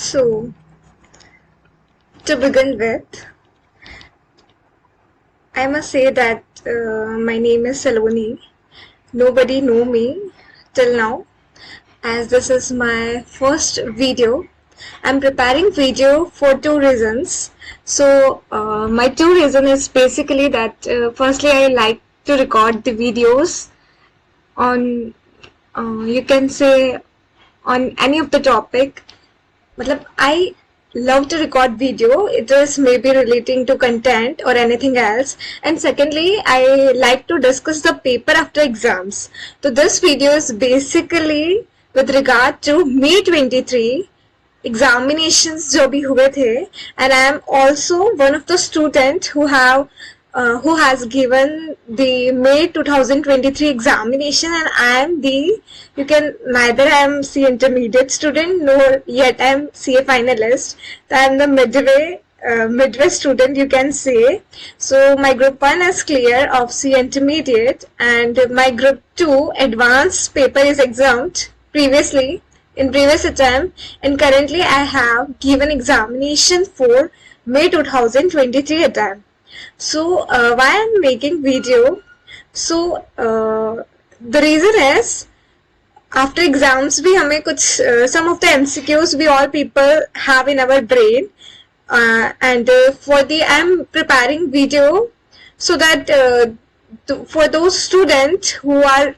So, to begin with, I must say that my name is Saloni. Nobody know me till now, as this is my first video. I'm preparing video for two reasons. So, my two reason is basically that firstly I like to record the videos on you can say on any of the topic. Matlab, I love to record video. It is maybe relating to content or anything else. And secondly, I like to discuss the paper after exams. So this video is basically with regard to May 23 examinations जो भी हुए थे, and I am also one of the students who has given the May 2023 examination, and I am neither I am CA intermediate student nor yet I am CA finalist. So I am the midway student, you can say. So my group 1 is clear of CA intermediate, and my group 2 advanced paper is exempt previously in previous attempt, and currently I have given examination for May 2023 attempt. So why I'm making video? So the reason is after exams भी हमें कुछ some of the MCQs we all people have in our brain, and for the I'm preparing video so that for those students who are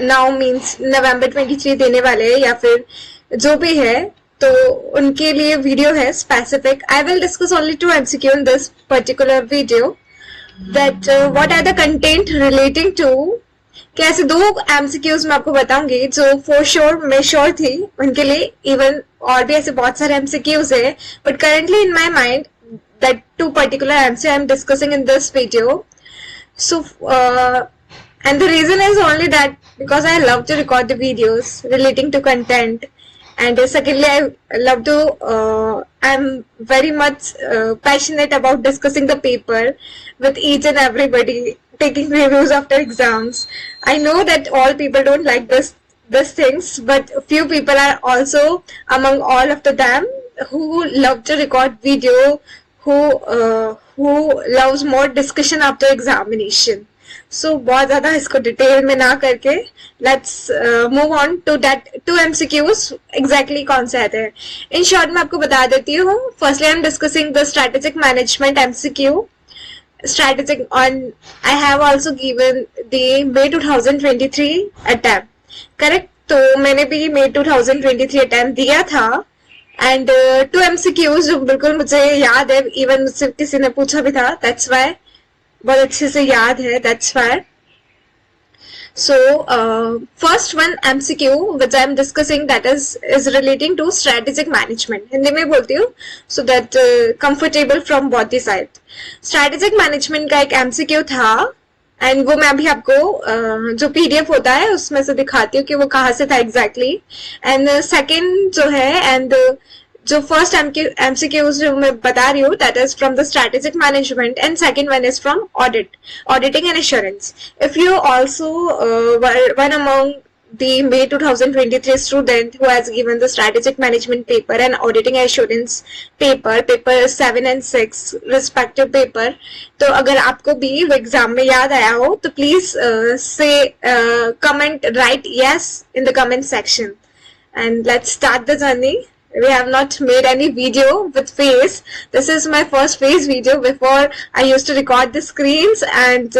now means November 23 देने वाले हैं या फिर जो भी है, तो उनके लिए वीडियो है specific. I will discuss only two MCQ in this particular video. That what are the content relating to. कैसे दो MCQs मैं आपको बताऊंगी जो for sure मैं sure थी उनके लिए. Even और भी ऐसे बहुत सारे MCQs है, but currently in my mind that two particular MCQ I am discussing in this video. So and the reason is only that because I love to record the videos relating to content, and secondly I love to I'm very much passionate about discussing the paper with each and everybody, taking reviews after exams. I know that all people don't like this things, but few people are also among all of them who love to record video, who loves more discussion after examination. So बहुत ज़्यादा इसको detail में ना करके let's move on to that two MCQs exactly कौन से आते हैं. In short मैं आपको बता देती हूँ. Firstly I'm discussing the strategic management MCQ. Strategic on I have also given the May 2023 attempt. Correct? तो मैंने भी May 2023 attempt दिया था. And two MCQs जो बिल्कुल मुझे याद है, even मुझसे किसी ने पूछा भी था. That's why बहुत अच्छे से याद है. That's why. So first one MCQ which I am discussing that is relating to strategic management. Hindi में बोलती हूँ so that comfortable from both the side. Strategic management का एक MCQ था, and वो मैं अभी आपको जो PDF होता है उसमें से दिखाती हूँ कि वो कहाँ से था exactly. And second जो है and जो फर्स्ट MCQs जो मैं बता रही हूँ that is from the strategic management, and second one is from auditing and assurance. If you also were one among the May 2023 student who has given the strategic management paper and auditing and assurance paper 7 and 6 respective paper, तो अगर आपको भी वो exam में याद आया हो तो please say comment, write yes in the comment section, and let's start the journey. We have not made any video with face. This is my first face video. Before I used to record the screens and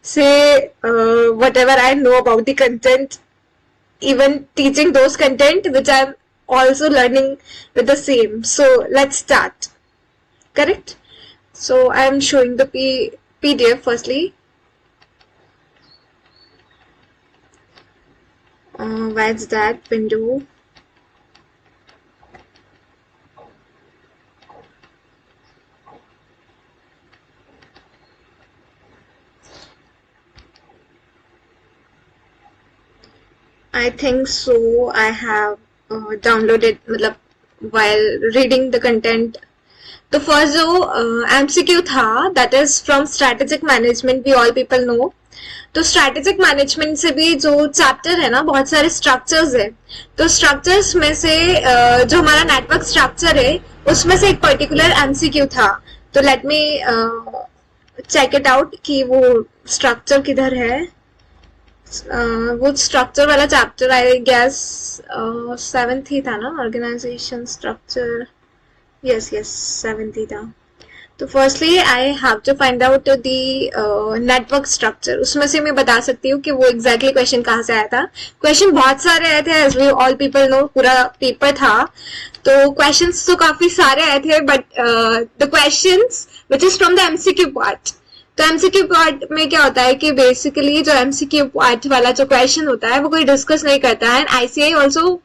say whatever I know about the content, even teaching those content which I'm also learning with the same. So let's start. Correct? So I am showing the PDF firstly. Where's that window? I think so. I have downloaded मतलब while reading the content. The first जो MCQ था that is from strategic management, we all people know. तो strategic management से भी जो chapter है ना, बहुत सारे स्ट्रक्चर्स है। तो स्ट्रक्चर्स में से जो हमारा नेटवर्क स्ट्रक्चर है उसमें से एक पर्टिकुलर एमसीक्यू था। तो let me check it out कि वो स्ट्रक्चर किधर है। वो स्ट्रक्चर वाला चैप्टर आई गेस 7th ही था ना, ऑर्गेनाइजेशन स्ट्रक्चर। यस 7th ही था। तो firstly I have to find out the network structure. उसमें से मैं बता सकती हूँ कि वो एग्जैक्टली क्वेश्चन कहाँ से आया था। क्वेश्चन बहुत सारे आए थे, as we all people know, पूरा पेपर था तो क्वेश्चंस तो काफी सारे आए थे, but the questions which is from the MCQ part. तो एमसीक्यू पार्ट में क्या होता है कि बेसिकली जो एमसीक्यू पार्ट वाला जो क्वेश्चन होता है वो कोई डिस्कस नहीं करता है। And ICI also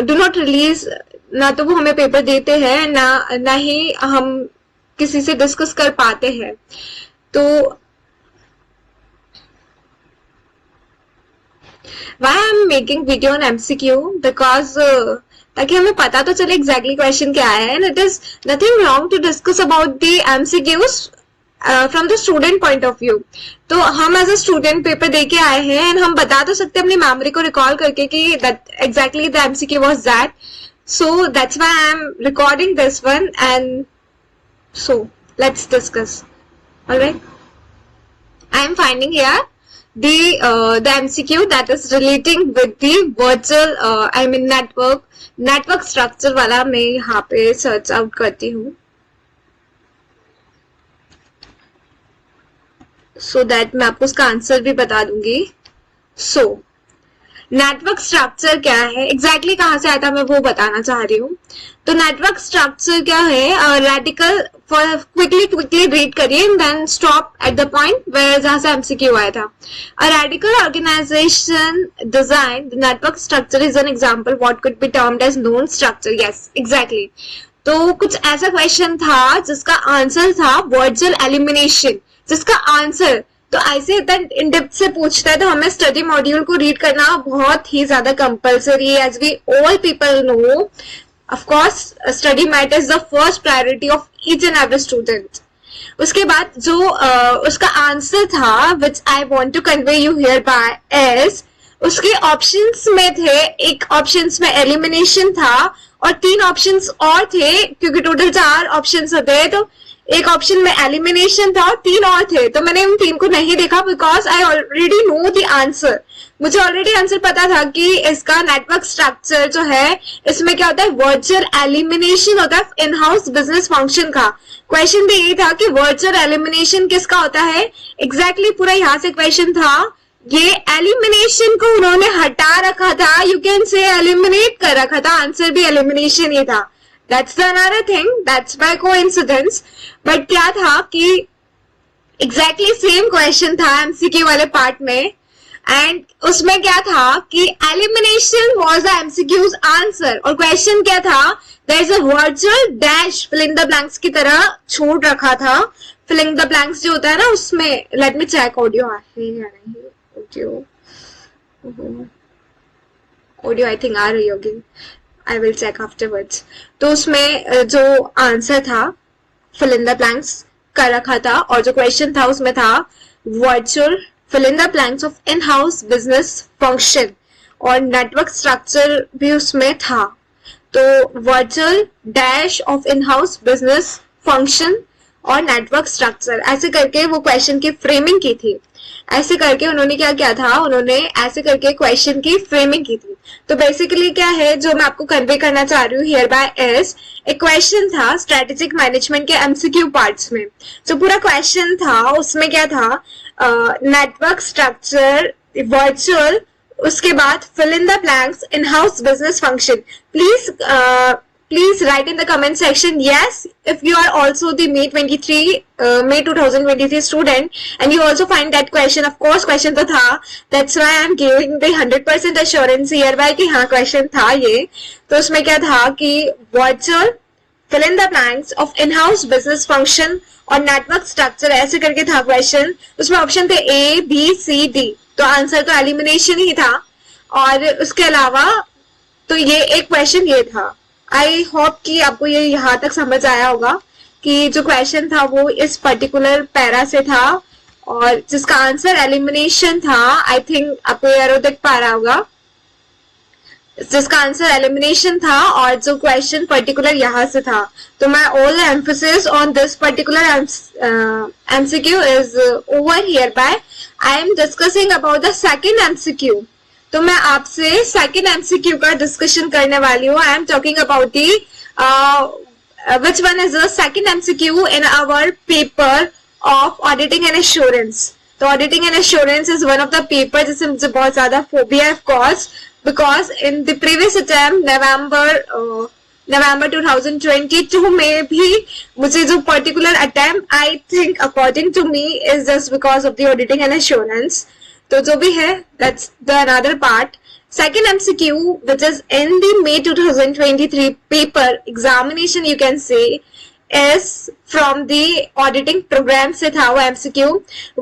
do not release, ना तो वो हमें पेपर देते हैं ना ही हम किसी से डिस्कस कर पाते हैं। तो why I'm making video on MCQ because ताकि हमें पता तो चले exactly question क्या है। and it is nothing wrong to discuss about the MCQs from the student point of view। तो हम as a student पेपर दे के आए हैं and हम बता तो सकते हैं अपनी मेमोरी को रिकॉल करके कि that exactly the MCQ was that, so that's why I'm recording this one and so let's discuss. All right, I am finding here the MCQ that is relating with the virtual I mean network structure वाला मैं यहाँ पे search out करती हूँ so that मैं आपको उसका answer भी बता दूंगी। so नेटवर्क स्ट्रक्चर क्या है, एग्जैक्टली कहाँ से आया था मैं वो बताना चाह रही हूँ। तो नेटवर्क स्ट्रक्चर क्या है, रेडिकल फॉर क्विकली रीड करिए and then stop at the point where जहां से एमसीक्यू आया था। A radical organization design the network structure is an example what could be termed as known structure. Yes exactly. तो कुछ ऐसा question था जिसका आंसर था वर्चुअल एलिमिनेशन, जिसका आंसर तो ऐसे इन डेप्थ से पूछता है तो हमें स्टडी मॉड्यूल को रीड करना बहुत ही ज्यादा कंपल्सरी है। As we all people know, of course study mat is the first priority of each and every student. उसके बाद जो उसका आंसर था which I want to convey you here by as, उसके ऑप्शंस में थे, एक ऑप्शंस में एलिमिनेशन था और 3 ऑप्शंस और थे, क्योंकि टोटल 4 ऑप्शंस होते हैं। तो एक ऑप्शन में एलिमिनेशन था और 3 और थे, तो मैंने उन 3 को नहीं देखा because I already know the answer. मुझे ऑलरेडी आंसर पता था कि इसका नेटवर्क स्ट्रक्चर जो है इसमें क्या होता है, वर्चुअल एलिमिनेशन होता है इन हाउस बिजनेस फंक्शन का। क्वेश्चन भी यही था कि वर्चुअल एलिमिनेशन किसका होता है, एग्जैक्टली पूरा यहाँ से क्वेश्चन था। ये एलिमिनेशन को उन्होंने हटा रखा था, यू कैन से एलिमिनेट कर रखा था, आंसर भी एलिमिनेशन ही था। That's the another thing, that's by coincidence। But क्या था कि exactly same question था MCQ वाले पार्ट में, and उसमें क्या था कि elimination was the MCQ's answer और question क्या था, there is a virtual dash fill in the blanks की तरह छोड़ रखा था। fill in the blanks जो होता है ना उसमें, let me check audio है या नहीं, audio I think आ रही होगी, I will check afterwards। तो उसमें जो आंसर था fill in the blanks कर रखा था और जो क्वेश्चन था उसमें था virtual fill in the blanks of in-house business function और नेटवर्क स्ट्रक्चर भी उसमें था। तो virtual dash of in-house business function और नेटवर्क स्ट्रक्चर ऐसे करके वो क्वेश्चन की फ्रेमिंग की थी। ऐसे करके उन्होंने क्या किया था, उन्होंने ऐसे करके क्वेश्चन की फ्रेमिंग की थी। तो बेसिकली क्या है जो मैं आपको कन्वे करना चाह रही हूँ हियर बाय इज, एक क्वेश्चन था स्ट्रेटेजिक मैनेजमेंट के एमसीक्यू पार्ट्स में। जो पूरा क्वेश्चन था उसमें क्या था, नेटवर्क स्ट्रक्चर, वर्चुअल, उसके बाद fill in the blanks, in house business function. Please write in the comment section yes if you are also the May 2023 student and you also find that question। of course question तो था, that's why I am giving the 100% assurance hereby कि हाँ question था ये। तो उसमें क्या था कि virtual fill in the blanks of in-house business function और network structure ऐसे करके था क्वेश्चन। उसमें ऑप्शन थे A, B, C, D। तो आंसर तो एलिमिनेशन ही था। और उसके अलावा तो ये एक क्वेश्चन ये था। आई होप कि आपको ये यहाँ तक समझ आया होगा कि जो क्वेश्चन था वो इस पर्टिकुलर पैरा से था और जिसका आंसर एलिमिनेशन था, आई थिंक आपको एरो दिख पा रहा होगा, जिसका आंसर एलिमिनेशन था और जो क्वेश्चन पर्टिकुलर यहाँ से था. तो मैं all emphasis on this particular MCQ is over here bye. I am discussing about the second MCQ. तो मैं आपसे सेकंड एमसीक्यू का डिस्कशन करने वाली हूँ. I am talking about the which one is the second MCQ in our paper of auditing and assurance. तो auditing and assurance is one of the paper जिससे मुझे बहुत ज़्यादा phobia है, of course, because in the previous attempt November 2022 में भी मुझे जो particular attempt I think according to me is just because of the auditing and assurance. तो जो भी है, that's the another part. Second MCQ, which is in the May 2023 paper examination, you can say, is from the auditing program से था वो MCQ.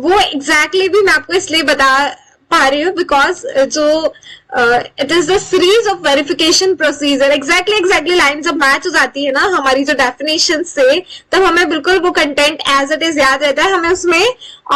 वो exactly भी मैं आपको इसलिए बता पा रही हूँ because जो it is the series of verification procedure. exactly line जब मैच हो जाती है ना हमारी जो definition से, तब हमें बिल्कुल वो content as it is याद रहता है. हमें उसमें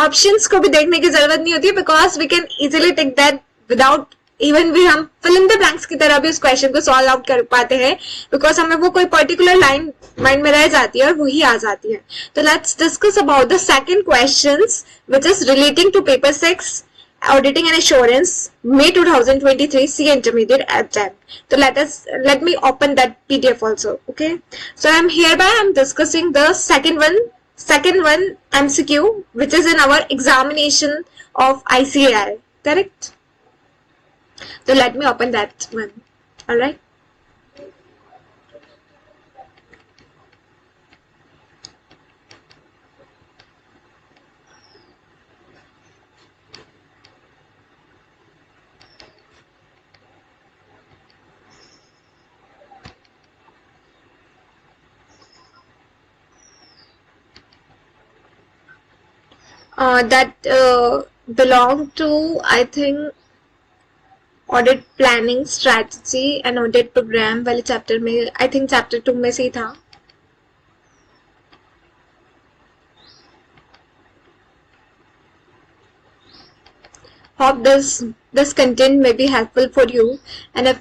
options को भी देखने की जरूरत नहीं होती because we can easily take that without even भी हम फिल इन द ब्लैंक्स की तरह भी उस क्वेश्चन को सॉल्व आउट कर पाते हैं बिकॉज हमें वो कोई पर्टिकुलर लाइन माइंड में रह जाती है और वही आ जाती है. तो let's discuss about the second questions which is relating to paper 6 auditing and assurance May 2023 C intermediate attempt. So let me open that PDF also. Okay, so I'm hereby I'm discussing the second one MCQ which is in our examination of ICAI, correct? So let me open that one. All right. That belong to, I think, audit planning strategy and audit program वाले chapter में, I think chapter 2 में से ही था. Hope this content may be helpful for you and if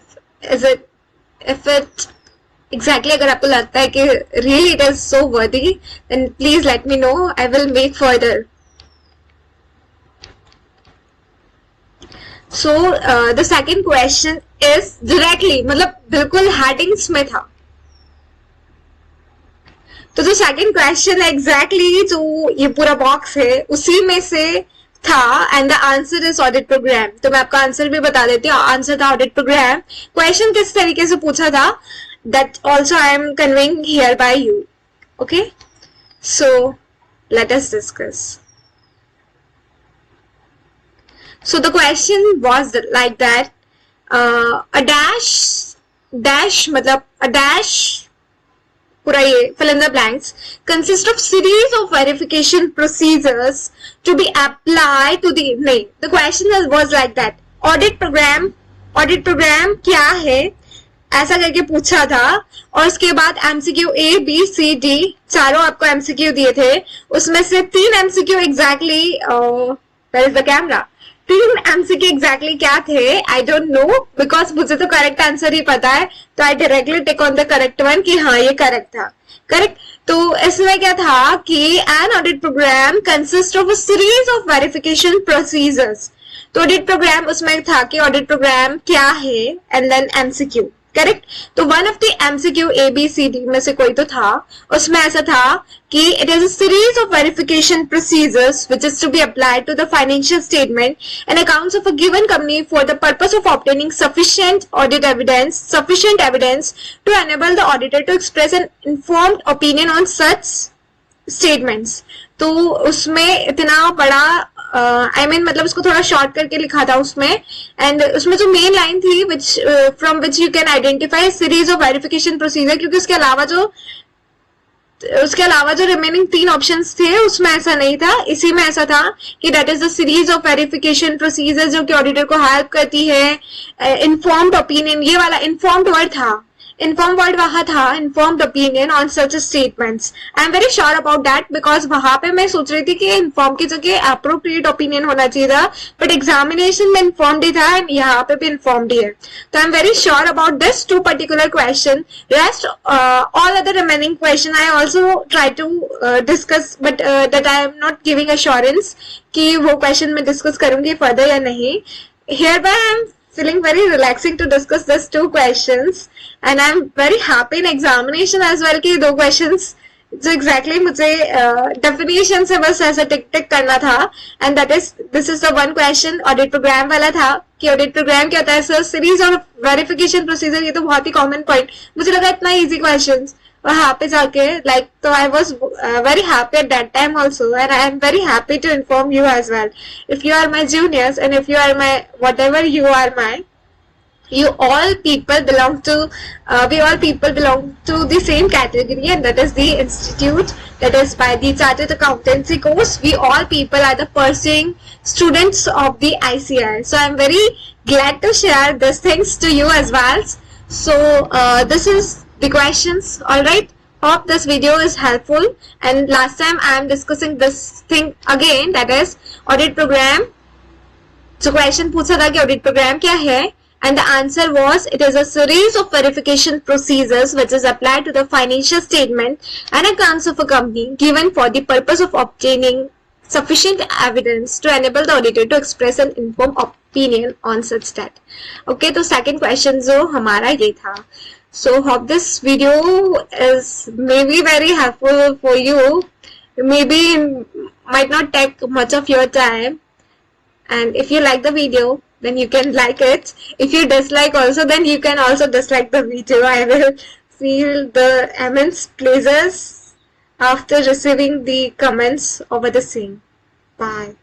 it exactly अगर आपको लगता है कि really it is so worthy then please let me know. I will make further. So the second question is directly मतलब बिल्कुल headings में था. तो जो सेकंड क्वेश्चन है एग्जैक्टली जो ये पूरा बॉक्स है उसी में से था and the answer is audit program. तो मैं आपका आंसर भी बता देती हूँ. आंसर था ऑडिट प्रोग्राम. क्वेश्चन किस तरीके से पूछा था that also I am conveying here bye you. Okay, so let us discuss. So the question was like that, a dash मतलब a dash पूरा ये fill in the blanks consist of series of verification procedures to be applied to the नहीं, the question was like that, audit program क्या है ऐसा करके पूछा था. और उसके बाद MCQ A B C D चारों आपको MCQ दिए थे. उसमें से 3 MCQ exactly where is the camera, 3 MCQ exactly क्या थे आई डोंट नो बिकॉज मुझे तो करेक्ट आंसर ही पता है तो I directly take on the correct one कि हाँ ये करेक्ट था. करेक्ट. तो इसमें क्या था कि an audit program consist of a series of verification procedures. तो ऑडिट प्रोग्राम उसमें था कि ऑडिट प्रोग्राम क्या है एंड देन MCQ. करेक्ट. तो one of the MCQ ABCD में से कोई तो था. उसमें ऐसा था कि it is a series of verification procedures which is to be applied to the financial statement and accounts of a given company for the purpose of obtaining sufficient evidence to enable the auditor to express an informed opinion on such statements. तो उसमें इतना बड़ा मतलब उसको थोड़ा short करके लिखा था उसमें एंड उसमें जो मेन लाइन थी from which you can identify series of verification procedure, क्योंकि उसके अलावा जो रिमेनिंग 3 ऑप्शंस थे उसमें ऐसा नहीं था. इसी में ऐसा था कि that is the series of verification procedure जो कि ऑडिटर को हेल्प करती है. इन्फॉर्म्ड ओपिनियन, ये वाला इन्फॉर्म्ड वर्ड था. informed word वहाँ था, informed opinion on such statements. I am very sure about that because वहाँ पे मैं सोच रही थी कि informed की जगह appropriate opinion होना चाहिए था, but examination में informed ही था and यहाँ पे भी informed ही है. तो I am very sure about this two particular question. Rest all other remaining question I also try to discuss, but that I am not giving assurance कि वो question मैं discuss करूँगी further या नहीं. Hereby I am feeling very relaxing to discuss these two questions and I'm very happy in examination as well कि दो questions जो exactly मुझे definition से बस ऐसा टिक टिक करना था and that is this is the one question audit program वाला था कि audit program क्या होता है सर series और verification procedure ये तो बहुत ही common point मुझे लगा इतना easy questions वहाँ पे जाके like तो I was very happy at that time also and I am very happy to inform you as well if you are my juniors and if you are my whatever you are my you all people belong to we all people belong to the same category and that is the institute that is by the chartered accountancy course. We all people are the pursuing students of the ICI, so I'm very glad to share these things to you as well. So this is the questions. All right, hope this video is helpful and last time I am discussing this thing again, that is audit program. So question पूछा था कि audit program क्या है and the answer was it is a series of verification procedures which is applied to the financial statement and accounts of a company given for the purpose of obtaining sufficient evidence to enable the auditor to express an informed opinion on such debt. Okay, तो second question जो हमारा ये था. So hope this video is maybe very helpful for you. Maybe might not take much of your time. And if you like the video, then you can like it. If you dislike also, then you can also dislike the video. I will feel the immense pleasure after receiving the comments over the same. Bye.